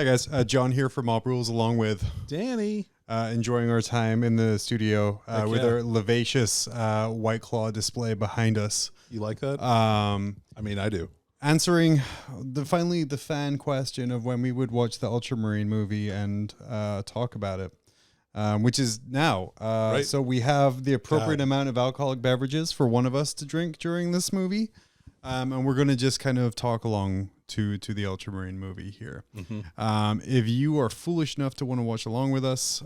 Hi guys, John here from Mob Rules, along with Danny. Enjoying our time in the studio with our vivacious White Claw display behind us. You like that? I mean, I do. Answering finally the fan question of when we would watch the Ultramarine movie and talk about it, which is now. Right. So we have the appropriate amount of alcoholic beverages for one of us to drink during this movie, and we're going to just kind of talk along to the Ultramarine movie here. Mm-hmm. If you are foolish enough to want to watch along with us,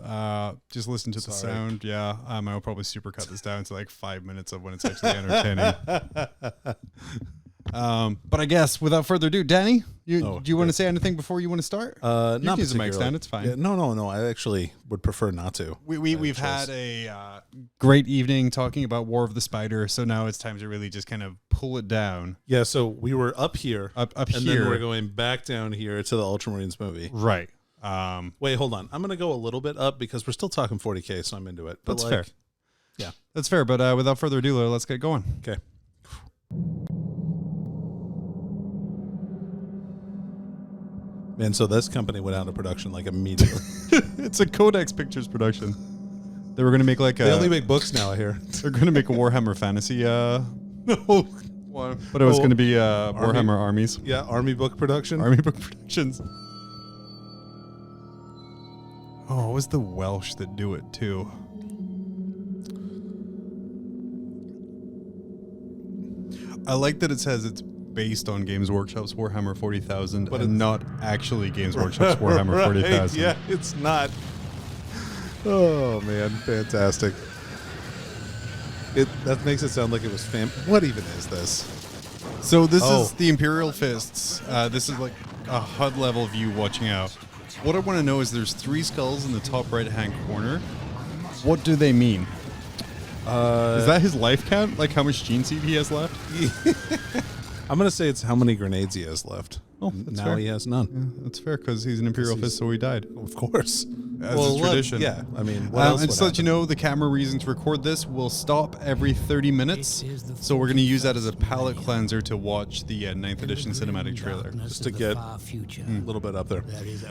just listen to the sound. Yeah, I'll probably supercut this down to like 5 minutes of when it's actually entertaining. But I guess without further ado, Danny, do you want to say anything before you want to start? Not you can use the mic stand, it's fine. Yeah, no. I actually would prefer not to. We've had a great evening talking about War of the Spider, so now it's time to really just kind of pull it down. Yeah, so we were up here, up and here, then we're going back down here to the Ultramarines movie. Right. Wait, hold on. I'm going to go a little bit up because we're still talking 40K, so I'm into it. But that's fair. Yeah, that's fair. But without further ado, let's get going. Okay. Man, so this company went out of production like immediately. It's a Codex Pictures production. They were going to make like They only make books now, I hear. They're going to make a Warhammer Fantasy one, but it was going to be Warhammer Armies. Yeah, Army book production. Army book productions. Oh, it was the Welsh that do it too. I like that it says it's based on Games Workshop's Warhammer 40,000, but it's not actually Games Workshop's Warhammer 40,000. Yeah, it's not. Oh man, fantastic! That makes it sound like it was What even is this? So this is the Imperial Fists. This is like a HUD level view watching out. What I want to know is there's 3 skulls in the top right hand corner. What do they mean? Is that his life count? Like how much gene seed he has left? I'm going to say it's how many grenades he has left. Oh, that's now fair. He has none. Yeah, that's fair because he's an Imperial Fist, so he died. Of course. As is tradition. Yeah, I mean, what else and just to let you know, the camera reason to record this will stop every 30 minutes. So we're going to use that as a palate cleanser to watch the 9th edition cinematic trailer. Just to get a little bit up there.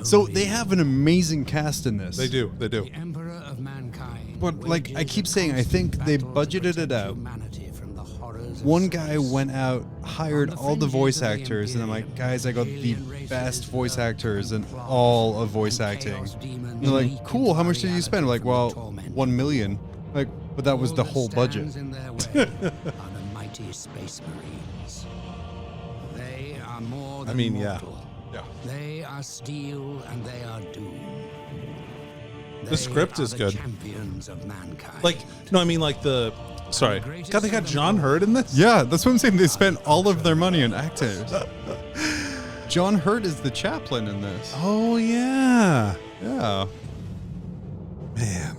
So they have an amazing cast in this. They do. They do. But like I keep saying, I think they budgeted it out. One guy went out, hired all the voice actors, and I'm like, guys, I got the best voice actors in all of voice acting. And they're like, cool, how much did you spend? We're like, well, 1 million. Like, but that was the whole budget. I mean, yeah. They are steel and they are doom. The script is good. Champions of mankind. Like, no, I mean like the... Sorry. God, they got John Hurt in this? Yeah, that's what I'm saying. They spent all of their money on actors. John Hurt is the chaplain in this. Oh, yeah. Yeah. Man.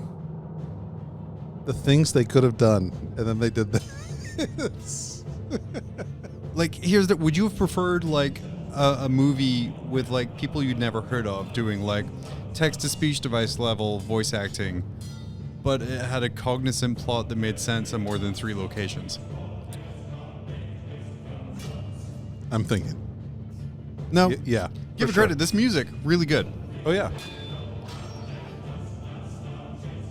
The things they could have done, and then they did this. Like, would you have preferred, like, a movie with, like, people you'd never heard of doing, like, text-to-speech device level voice acting, but it had a cognizant plot that made sense in more than 3 locations? I'm thinking. No. Yeah. Give it credit. This music, really good. Oh, yeah.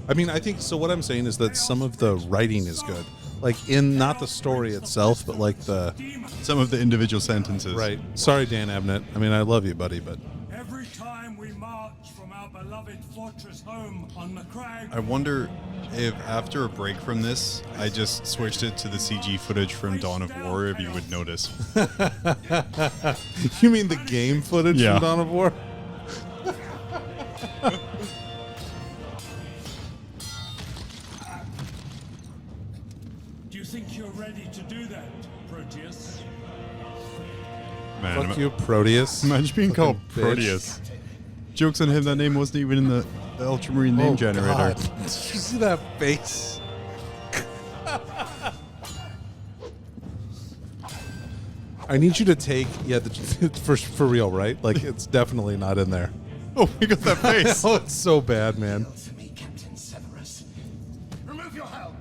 I mean, I think, so what I'm saying is that some of the writing is good. Like, in not the story itself, but like some of the individual sentences. Right. Sorry, Dan Abnett. I mean, I love you, buddy, but... Every time we march from our beloved fortress home on the crag... I wonder if after a break from this, I just switched it to the CG footage from Dawn of War, if you would notice. You mean the game footage from Dawn of War? Do you think you're ready to do that, Proteus? Man, Fuck you, Proteus. Imagine being called bitch. Proteus. Joke's on him, that name wasn't even in the Ultramarine name generator. God. Did you see that face? I need you to take, for real, right? Like, it's definitely not in there. Oh, we got that face. Oh, it's so bad, man. To me, Captain Severus. Remove your helm.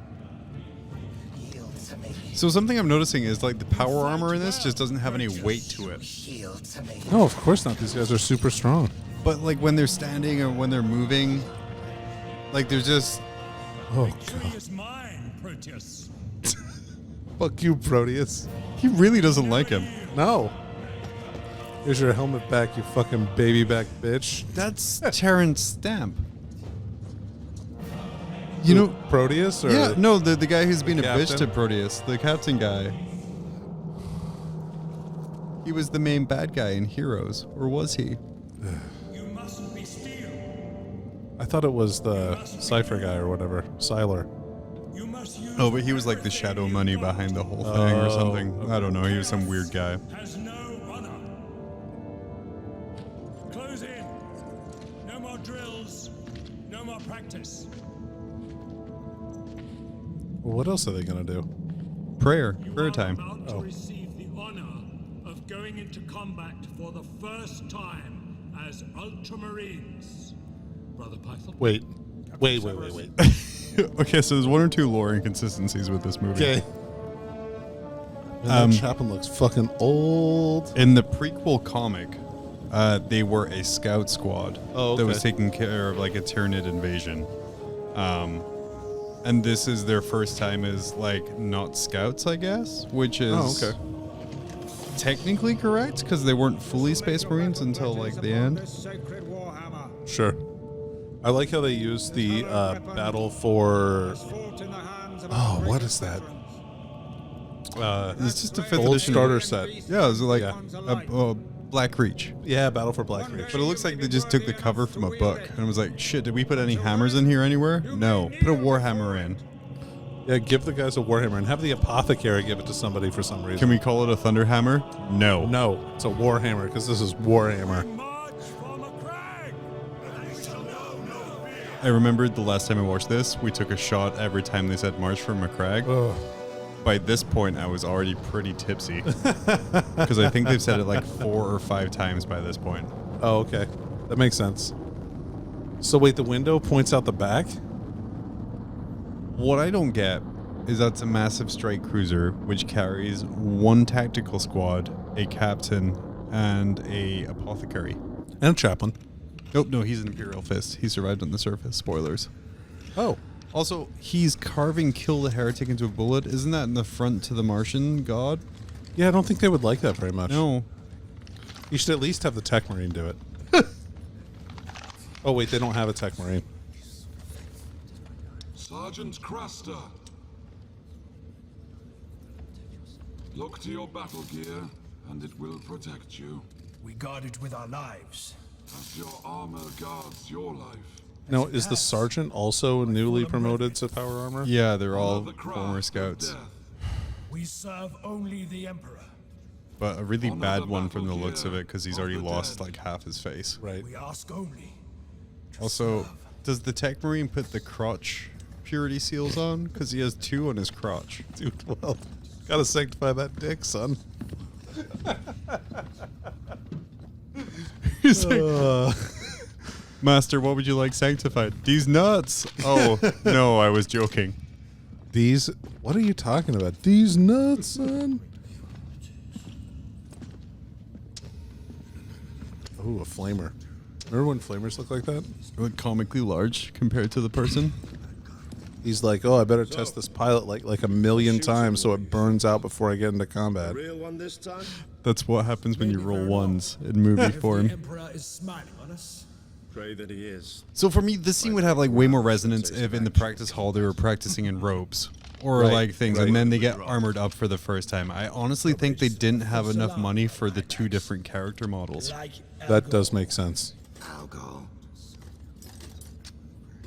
Yield to me. So something I'm noticing is like the power armor in this just doesn't have any weight to it. Yield to me. No, of course not. These guys are super strong. But like when they're standing or when they're moving, like they're just. Oh Victory god. is mine, Proteus. Fuck you, Proteus. He really doesn't like him. No. Here's your helmet back, you fucking baby back bitch. That's Terrence Stamp. You know, Proteus? Or yeah, no, the guy who's being a bitch Captain? to Proteus, the captain guy. He was the main bad guy in Heroes, or was he? You mustn't be steel. I thought it was the Cypher guy or whatever. Siler. You must use Oh, but he was like the shadow money behind the whole thing or something. I don't know. He was some weird guy. has no honor. Close in. No more drills. No more practice. Well, what else are they gonna do? Prayer You are time. about to receive the honor of going into combat for the first time as Ultramarines. Brother Python? Wait. Okay, so there's one or two lore inconsistencies with this movie. Okay. Man, that Chapin looks fucking old. In the prequel comic, they were a scout squad that was okay. taking care of like a Tyranid invasion. And this is their first time as like not scouts, I guess, which is okay. technically correct because they weren't fully Space Marines until like the end. Sure. I like how they use the battle for. Oh, what is that? It's just a fifth Old edition starter set. Yeah, it was like Yeah. a Black Reach. Yeah, Battle for Black Reach. But it looks like they just took the cover from a book and was like, shit, did we put any hammers in here anywhere? No. Put a Warhammer in. Yeah, give the guys a Warhammer and have the apothecary give it to somebody for some reason. Can we call it a Thunderhammer? No. No, it's a Warhammer because this is Warhammer. March for McCrag! I remembered the last time I watched this, we took a shot every time they said March for McCrag. Ugh. By this point, I was already pretty tipsy. Because I think they've said it like 4 or 5 times by this point. Oh, okay. That makes sense. So wait, the window points out the back? What I don't get is that's a massive strike cruiser which carries 1 tactical squad, a captain, and a apothecary. And a chaplain. Nope, no, he's an Imperial Fist. He survived on the surface. Spoilers. Oh. Also, he's carving Kill the Heretic into a bullet. Isn't that in the front to the Martian god? Yeah, I don't think they would like that very much. No. You should at least have the Tech Marine do it. Oh, wait, they don't have a Tech Marine. Sergeant Craster. Look to your battle gear, and it will protect you, We guard it with our lives. as your armor guards your life. Now, is the sergeant also newly promoted to power armor? Yeah, they're all Honor the craft former of scouts. death. We serve only the Emperor. But a really Honor bad the one from the battle looks of gear it because he's of already the lost dead. like half his face. Right. We ask only. Also, does the Tech Marine put the crotch purity seals on? Because he has 2 on his crotch. Dude, well, gotta sanctify that dick, son. He's like, Master, what would you like sanctified? These nuts. Oh, no, I was joking. These, what are you talking about? These nuts, son. Ooh, a flamer. Remember when flamers look like that? Look comically large compared to the person. He's like, oh, I better test this pilot like a million times so it burns out before I get into combat. Real one this time? That's what happens when you roll ones in movie The form. Emperor is smiling on us. Pray that he is. So for me, this scene would have like way more resonance if in the practice hall they were practicing in robes or Right, like things, right. and then they get armored up for the first time. I honestly think they didn't have enough money for the 2 different character models. Like That does make sense. Algol.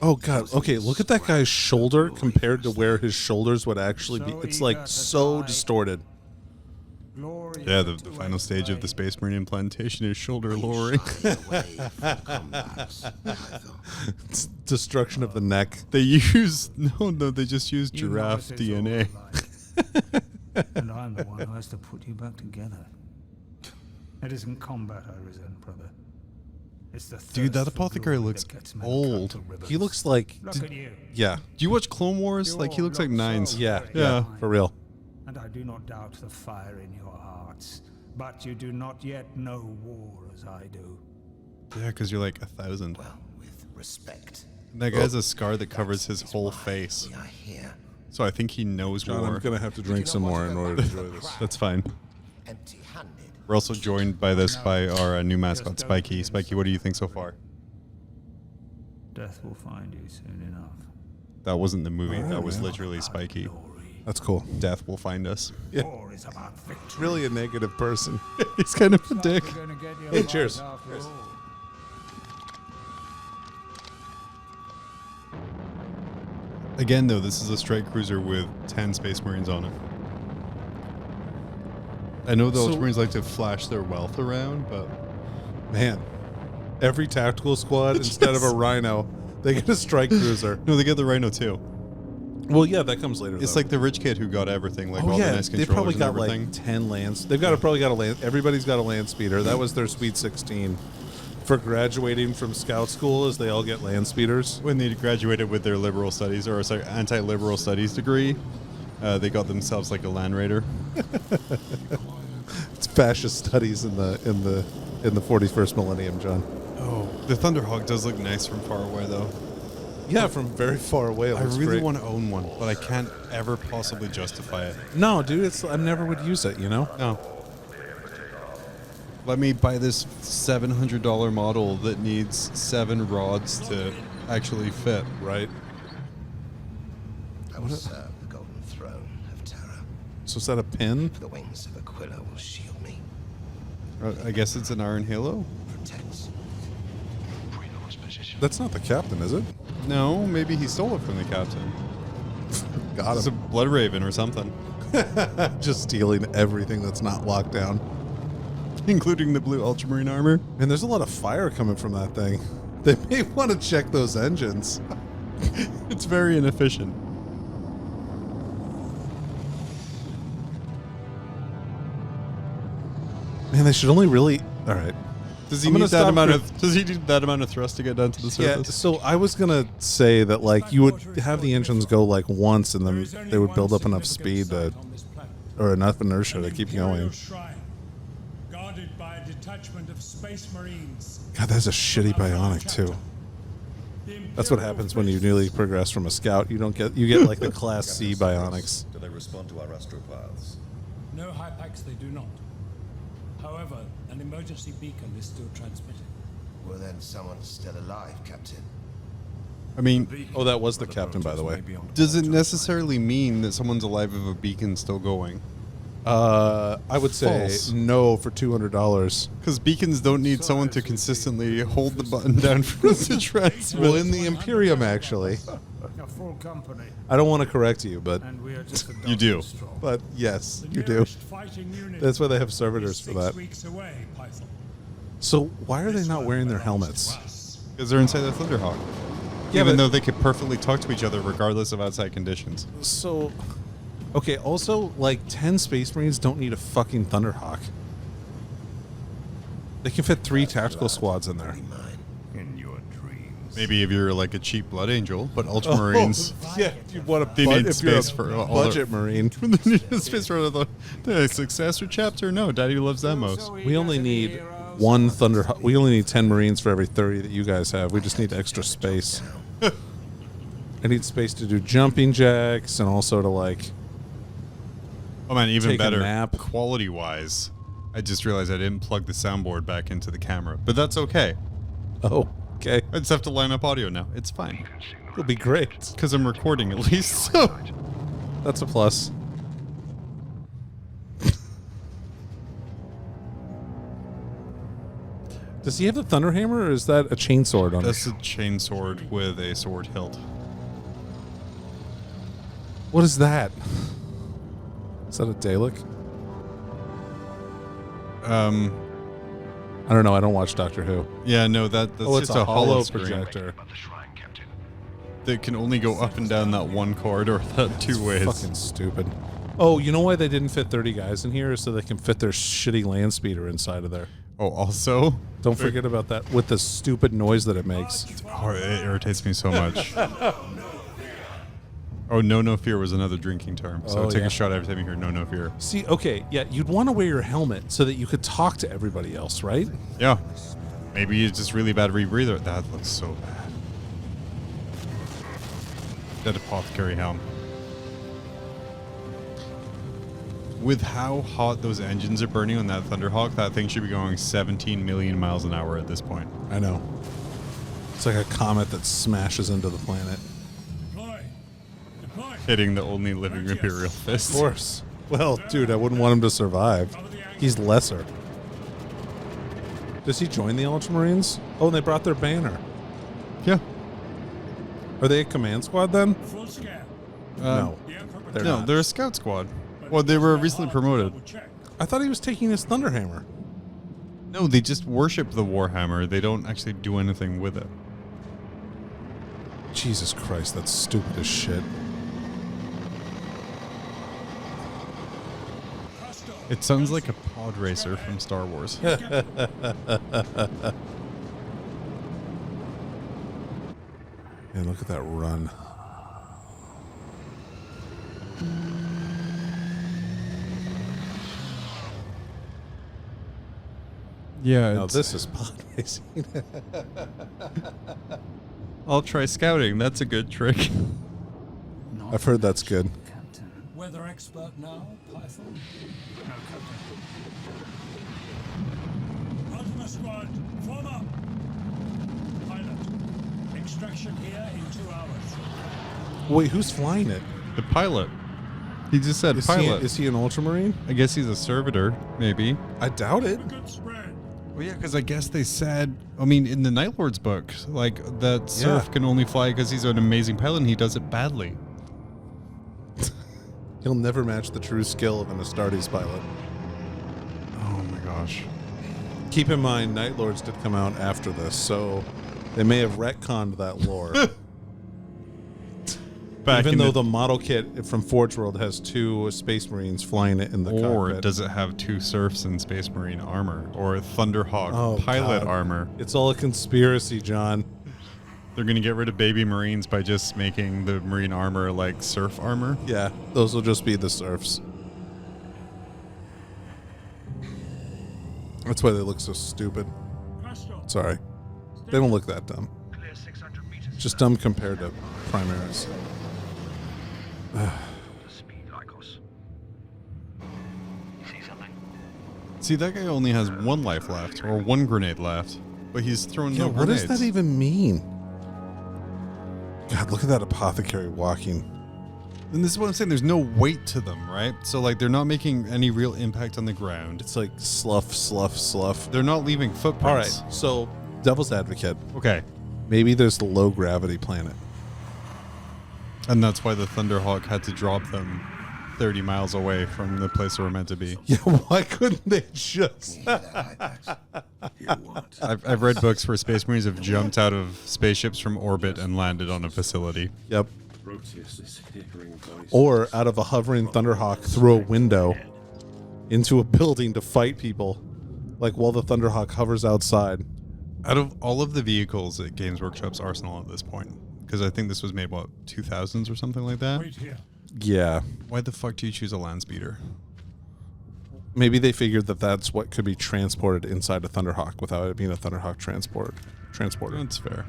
Oh, God. Okay, look at that guy's shoulder compared to where his shoulders would actually be. It's like so distorted. Yeah, the final stage of the Space Marine implantation is shoulder lowering. It's destruction of the neck. They use no, they just use giraffe DNA. And I'm the one who has to put you back together. It isn't combat I resent, brother. It's the Dude, that thirst for apothecary glory looks that gets men old. cut to ribbons. He looks like... Look at you. Yeah. Do you watch Clone Wars? Like he looks like Nines. Yeah, Yeah. for real. And I do not doubt the fire in your hearts, but you do not yet know war as I do. Yeah, because you're like 1,000. Well, with respect. And that guy has a scar that covers his whole face. We are here. So I think he knows John, more. I'm going to have to drink some more in order to enjoy this. That's fine. Empty-handed. We're also joined by our new mascot, Spiky. Spiky, what do you think so far? Death will find you soon enough. That wasn't the movie. That was literally Spiky. That's cool. Death will find us. Yeah. War is about victory. Really a negative person. He's kind of a dick. We're gonna get your Hey, life cheers. after Cheers. all. Again, though, this is a strike cruiser with 10 Space Marines on it. I know the So- Ultramarines like to flash their wealth around, but Man, every tactical squad, instead of a Rhino, they get a strike cruiser. no, they get the Rhino too. Well, yeah, that comes later. It's though. like the rich kid who got everything, like Oh all yeah, the nice they controllers probably and got everything. like 10 lands. They've probably got a land. Everybody's got a land speeder. That was their Sweet 16 for graduating from scout school. Is they all get land speeders. When they graduated with their liberal studies or sorry, anti-liberal studies degree, they got themselves like a Land Raider. It's fascist studies in the 41st millennium, John. Oh, the Thunderhawk does look nice from far away, though. Yeah, from very far away. It I looks really great. want to own one, but I can't ever possibly justify it. No, dude, I never would use it. You know. No. Let me buy this $700 model that needs 7 rods to actually fit. Right. I will serve the golden throne of terror. So is that a pin? The wings of Aquila will shield me. I guess it's an Iron Halo? Protect. That's not the captain, is it? No, maybe he stole it from the captain. Got It's a him. Blood Raven or something. Just stealing everything that's not locked down. Including the blue Ultramarine armor. And there's a lot of fire coming from that thing. They may want to check those engines. It's very inefficient. Man, they should only really. All right. Does he I'm need gonna that stop amount for- of does he need that amount of thrust to get down to the Yeah, surface? so I was gonna say that like you would have the engines go like once, and There then is only they would one build up enough significant speed to, site on this planet. or enough inertia to An keep Imperial going. Shrine, guarded by a detachment of Space Marines. God, that's a shitty bionic too. The That's what Imperial happens when you fleet nearly progress from a scout. You get like the Class C bionics. Do they respond to our astropaths? No hypax, they do not. However, an emergency beacon is still transmitted. Well, then someone's still alive, Captain. I mean, Oh, that was the captain, by the way. does it necessarily mean that someone's alive if a beacon's still going? I would say False. no for $200. Because beacons don't need someone to consistently hold the button down for us to transmit. Well, in the Imperium, actually, A full company, I don't want to correct you, but and we are just a You do. dozen strong. but yes, The you do. nearest fighting unit That's why they have is servitors for 6 that. weeks away, Python. So why are they This not one wearing their belongs to helmets? us. Because they're inside the Thunderhawk. Yeah, Even but- though they could perfectly talk to each other regardless of outside conditions. So, okay. Also, like 10 Space Marines don't need a fucking Thunderhawk. They can fit 3 tactical squads in there. In your dreams. Maybe if you're like a cheap Blood Angel, but Ultramarines. Yeah, you want a They need if you're a space for all their- budget Marine. They need space for the successor chapter. No, Daddy loves them most. We only need one Thunderhawk. We only need 10 Marines for every 30 that you guys have. We just need extra space. I need space to do jumping jacks and also to like. Oh man, even Take a better. nap. Quality-wise, I just realized I didn't plug the soundboard back into the camera, but that's okay. Oh, okay. I just have to line up audio now. It's fine It'll be great. because I'm recording at least. So That's a plus. Does he have the Thunderhammer, or is that a chainsword on that's it? a chain sword with a sword hilt. What is that? Is that a Dalek? I don't know. I don't watch Doctor Who. Yeah, no, that's Oh, it's just a hollow screen projector. that can only go up and down that one corridor that 2 ways. Fucking stupid. Oh, you know why they didn't fit 30 guys in here? Is so they can fit their shitty land speeder inside of there. Oh, also, Don't forget about that with the stupid noise that it makes. oh, it irritates me so much. Oh, no fear was another drinking term. So Oh, take yeah. a shot every time you hear no fear. See, okay, yeah, you'd want to wear your helmet so that you could talk to everybody else, right? Yeah. Maybe it's just really bad rebreather. That looks so bad. That apothecary helm. With how hot those engines are burning on that Thunderhawk, that thing should be going 17 million miles an hour at this point. I know. It's like a comet that smashes into the planet. Deploy. Deploy. Hitting the only living Imperial fist. Of course. Well, dude, I wouldn't want him to survive. He's lesser. Does he join the Ultramarines? Oh, and they brought their banner. Yeah. Are they a command squad then? Full scale. No. They're No, not. they're a scout squad. Well, they were recently promoted. I thought he was taking his Thunderhammer. No, they just worship the Warhammer. They don't actually do anything with it. Jesus Christ, that's stupid as shit. It sounds like a pod racer from Star Wars. Man, look at that run. Yeah, No, this is pod racing. I'll try scouting. That's a good trick. I've heard that's good. Captain. Weather expert now, Python? No, Captain. Ultima Squad, form up! Pilot, extraction here in 2 hours. Wait, who's flying it? The pilot. He just said pilot. Is he an Ultramarine? I guess he's a servitor, maybe. I doubt it. A good spread. Well, yeah, because I guess they said, I mean, in the Night Lord's book, like, that Surf can only fly because he's an amazing pilot and he does it badly. He'll never match the true skill of an Astartes pilot. Oh my gosh. Keep in mind, Night Lords did come out after this, so they may have retconned that lore. Even though the model kit from Forge World has 2 Space Marines flying it in the Or cockpit. does it have 2 Surfs in Space Marine armor? Or Thunderhawk pilot God. armor? It's all a conspiracy, John. They're going to get rid of baby Marines by just making the Marine armor like Surf armor? Yeah, those will just be the Surfs. That's why they look so stupid. Sorry. They don't look that dumb. Just dumb compared to Primaris. See, that guy only has 1 life left, or 1 grenade left, but he's throwing Yeah, no what grenades. does that even mean? God, look at that apothecary walking. And this is what I'm saying, there's no weight to them, right? So, like, they're not making any real impact on the ground. It's like slough, slough, slough. They're not leaving footprints. All right, so devil's advocate. Okay. Maybe there's the low gravity planet. And that's why the Thunderhawk had to drop them 30 miles away from the place they were meant to be. Yeah, why couldn't they just? I've read books where Space Marines have jumped out of spaceships from orbit and landed on a facility. Yep. Or out of a hovering Thunderhawk through a window into a building to fight people, like while the Thunderhawk hovers outside. Out of all of the vehicles at Games Workshop's arsenal at this point, because I think this was made, what, 2000s or something like that? Wait here. Yeah. Why the fuck do you choose a land speeder? Maybe they figured that that's what could be transported inside a Thunderhawk without it being a Thunderhawk transporter. That's fair.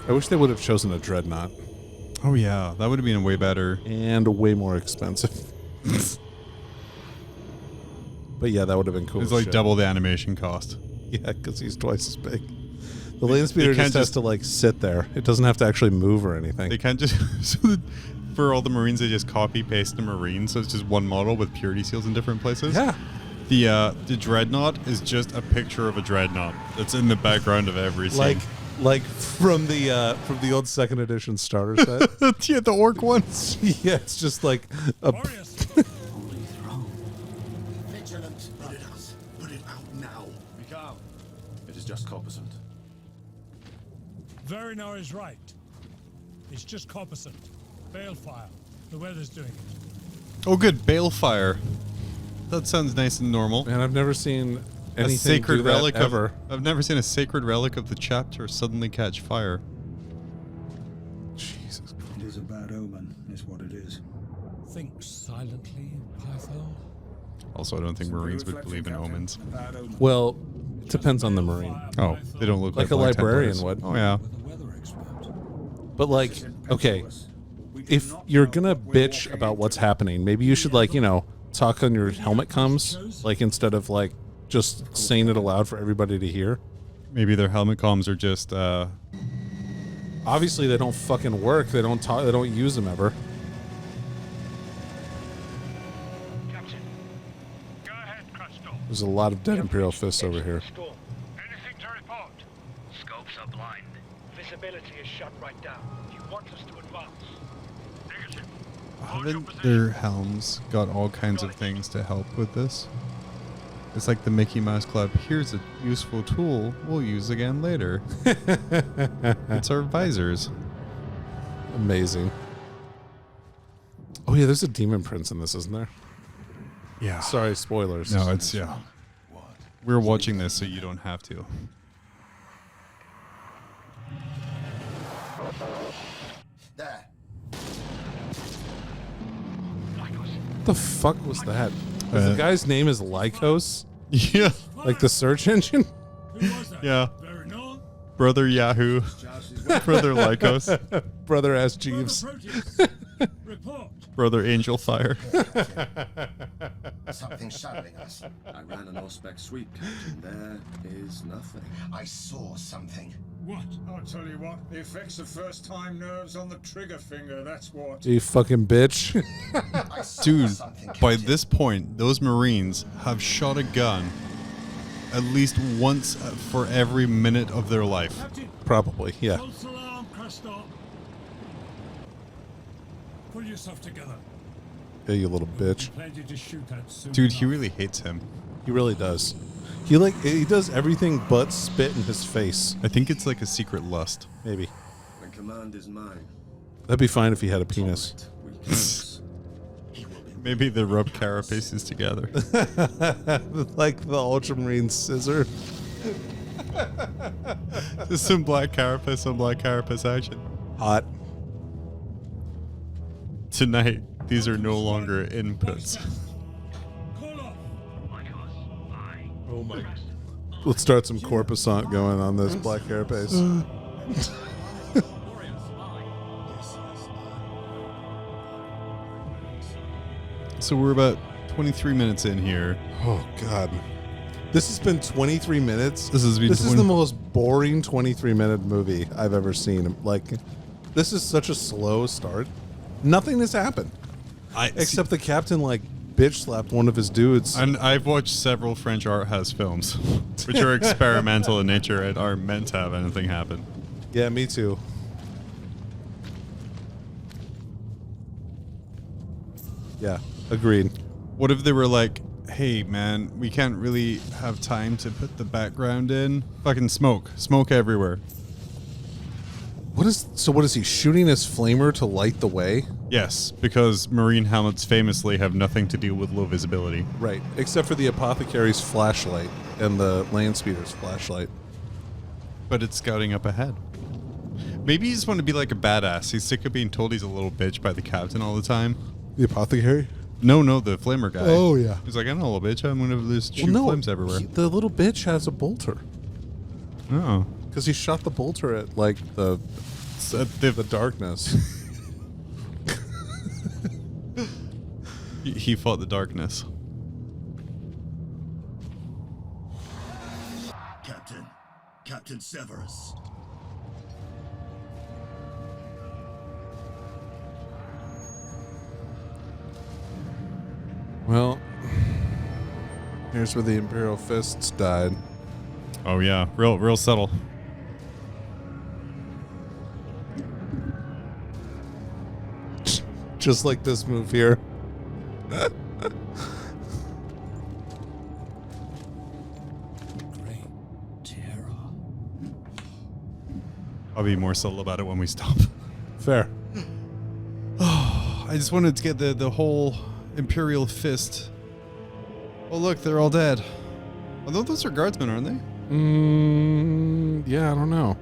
I wish they would have chosen a Dreadnought. Oh yeah, that would have been way better. And way more expensive. But yeah, that would have been cool. It's like double the animation cost. Yeah, because he's twice as big. The land speeder just has to like sit there. It doesn't have to actually move or anything. They can't just for all the Marines, they just copy paste the Marines, so it's just one model with purity seals in different places. Yeah. The Dreadnought is just a picture of a Dreadnought that's in the background of every scene. Like from the old 2nd edition starter set. Yeah, the orc ones. Yeah, it's just like a Vigilant, put it out. Put it out now. Be calm. It is just corpuscent. Verino is right. It's just corpuscent. Balefire. The weather's doing it. Oh, good. Balefire. That sounds nice and normal. Man, I've never seen anything a sacred do that relic ever. I've never seen a sacred relic of the chapter suddenly catch fire. Jesus Christ. It is a bad omen, is what it is. Think silently, Python. Also, I don't think Marines would believe in omens. Well, Depends on the Marine. Oh, they don't look like Like a Black librarian Templars. would. Oh yeah. But like, okay, if you're gonna bitch about what's happening, maybe you should like, you know, talk on your helmet comms, like instead of like just saying it aloud for everybody to hear. Maybe their helmet comms are just. Obviously, they don't fucking work. They don't talk. They don't use them ever. Captain, go ahead, Crystal. There's a lot of dead Imperial fists over here. Anything to report? Scopes are blind. Visibility is shut right down. You want us to advance? Negative. Haven't their helms got all kinds of things to help with this? It's like the Mickey Mouse Club. Here's a useful tool we'll use again later. It's our visors. Amazing. Oh yeah, there's a demon prince in this, isn't there? Yeah. Sorry, spoilers. No, it's yeah. We're watching this so you don't have to. There. What the fuck was that? The guy's name is Lycos? Yeah. Like the search engine? Who was that? Yeah. Verinor? Brother Yahoo. Brother Lycos. Brother ass Jeeves. Proteus. Report. Brother Angel Fire. Something shadowing us. I ran an all-spec sweep, Captain. There is nothing. I saw something. What? I'll tell you what, the effects of first-time nerves on the trigger finger, that's what. You fucking bitch. I saw Dude, something, by Captain. this point, those Marines have shot a gun at least once for every minute of their life. Captain, Probably, yeah. false alarm, Crystal. Pull yourself together. Yeah, you little bitch. Plenty to shoot at soon Dude, he enough. really hates him. He really does. He does everything but spit in his face. I think it's like a secret lust. Maybe. The command is mine. That'd be fine if he had a penis. We can lose. Maybe they rub carapaces together. Like the Ultramarine scissor. Just some black carapace on black carapace action. Hot. Tonight, these are no longer inputs. Call off. Oh my. Let's start some corpusant going on this black carapace. So we're about 23 minutes in here. Oh god. This has been 23 minutes. This has been This is the most boring 23-minute movie I've ever seen. Like, this is such a slow start. Nothing has happened. Except the captain, like, bitch slapped one of his dudes. And I've watched several French art house films, which are experimental in nature and aren't meant to have anything happen. Yeah, me too. Yeah, agreed. What if they were like, hey man, we can't really have time to put the background in? Fucking smoke. Smoke everywhere. What is he shooting his flamer to light the way? Yes, because marine helmets famously have nothing to do with low visibility. Right, except for the apothecary's flashlight and the land speeder's flashlight. But it's scouting up ahead. Maybe he just want to be like a badass. He's sick of being told he's a little bitch by the captain all the time. The apothecary? No, the flamer guy. Oh, yeah. He's like, I'm a little bitch. I'm going to just shoot flames everywhere. The little bitch has a bolter. Oh. Because he shot the bolter at, like, the darkness. He fought the darkness. Captain Severus. Well, here's where the Imperial Fists died. Oh yeah, real subtle. Just like this move here. Great terror. I'll be more subtle about it when we stop. Fair. I just wanted to get the whole Imperial Fist. Oh look, they're all dead. Although those are guardsmen, aren't they? Yeah, I don't know.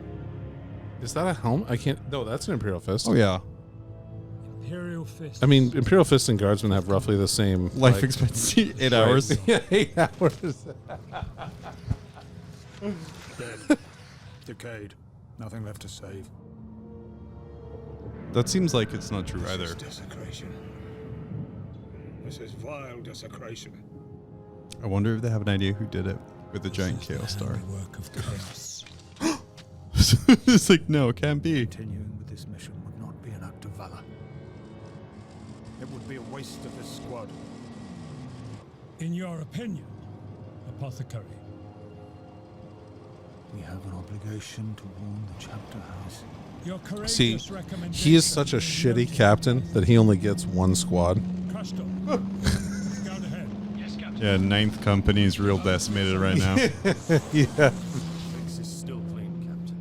Is that a helmet? I can't. No, that's an Imperial Fist. Oh yeah. Imperial Fist. I mean, Imperial Fists and Guardsmen have roughly the same Life expectancy, 8 hours. Yeah, 8 hours. Dead. Decayed. Nothing left to save. That seems like it's not true either. This is desecration. This is vile desecration. I wonder if they have an idea who did it with the giant chaos star. Work of chaos. It's like, no, it can't be. Continuing with this mission would not be an act of valor. It would be a waste of this squad. In your opinion, Apothecary, We have an obligation to warn the chapter house. your courageous See, recommendation he is such a is shitty noted. captain that he only gets one squad. Crushed on. Scout ahead. Yes, Captain. Yeah, 9th Company is real decimated right now. Yeah. This is still clean, Captain.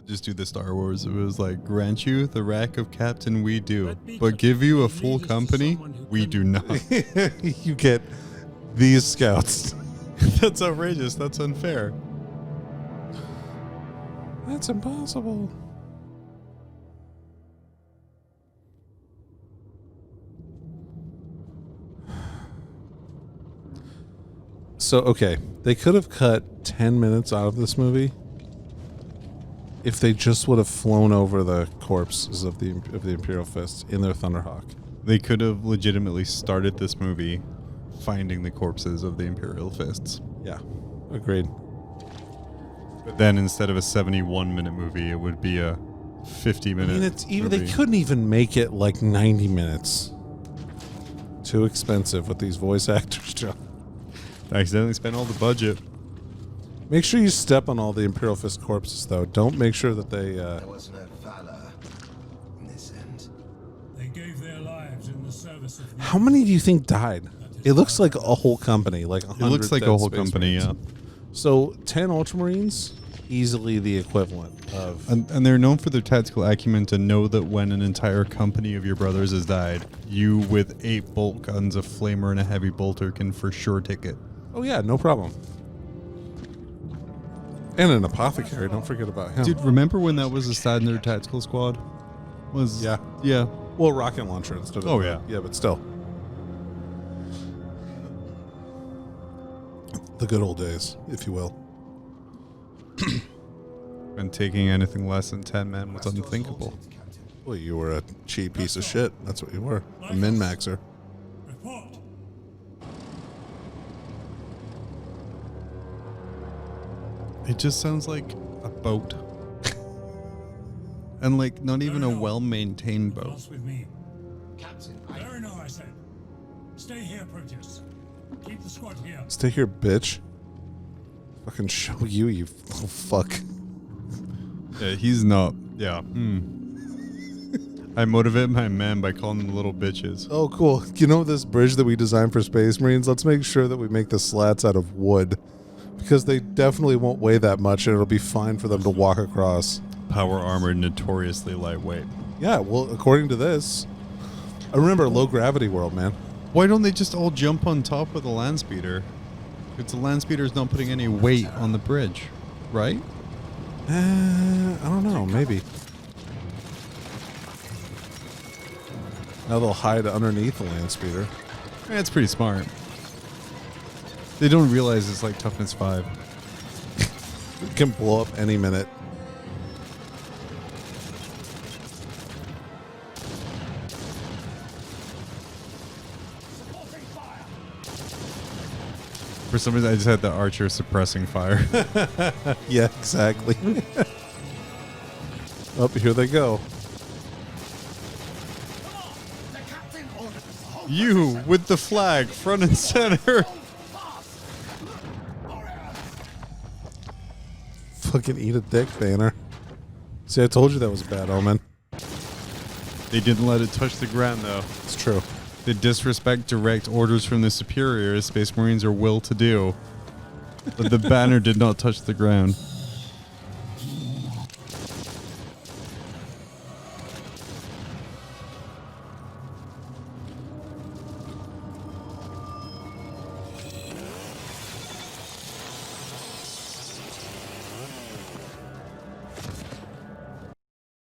Just do the Star Wars. It was like, grant you the rank of captain we do, Let me but give you a lead full us to company someone who we can- do not. You get these scouts. That's outrageous. That's unfair. That's impossible. So, okay, they could have cut 10 minutes out of this movie if they just would have flown over the corpses of the Imperial Fist in their Thunderhawk. They could have legitimately started this movie finding the corpses of the Imperial Fists. Yeah, agreed. But then instead of a 71-minute movie, it would be a 50-minute I mean, it's even movie. they couldn't even make it like 90 minutes. Too expensive with these voice actors, Joe. I accidentally spent all the budget. Make sure you step on all the Imperial Fist corpses, though. Don't make sure that they. There was no valor in this end. They gave their lives in the service of the How many do you think died? It looks like a whole company, like 100 It looks like dead a whole Space company, Marines. yeah. So 10 Ultramarines, easily the equivalent of. And they're known for their tactical acumen to know that when an entire company of your brothers has died, you with 8 bolt guns, a flamer, and a heavy bolter can for sure take it. Oh yeah, no problem. And an apothecary. Don't forget about him. Dude, remember when that was a standard tactical squad? Yeah. Yeah. Well, rocket launcher instead of. Oh, yeah. Yeah, but still. The good old days, if you will. And taking anything less than 10 men was unthinkable. Well, you were a cheap piece of shit. That's what you were. A min-maxer. report. It just sounds like a boat. And like not even a well-maintained boat. Pass with me. Captain, Very no, I said. Stay here, Proteus. Keep the squad here. Stay here, bitch. Fucking show you, you little fuck. Yeah, he's not. Yeah. I motivate my men by calling them little bitches. Oh, cool. You know this bridge that we designed for Space Marines? Let's make sure that we make the slats out of wood. Because they definitely won't weigh that much and it'll be fine for them to walk across. Power armor, notoriously lightweight. Yeah, well, according to this. I remember low gravity world, man. Why don't they just all jump on top of the land speeder? Because the land speeder is not putting any weight on the bridge, right? I don't know, maybe. Now they'll hide underneath the land speeder. That's pretty smart. They don't realize it's like toughness 5. It can blow up any minute. For some reason, I just had the archer suppressing fire. Yeah, exactly. Oh, here they go. You with the flag, front and center. Fucking eat a dick, Banner. See, I told you that was a bad omen. They didn't let it touch the ground, though. It's true. They disrespect direct orders from the superiors. Space Marines are will to do. But the banner did not touch the ground.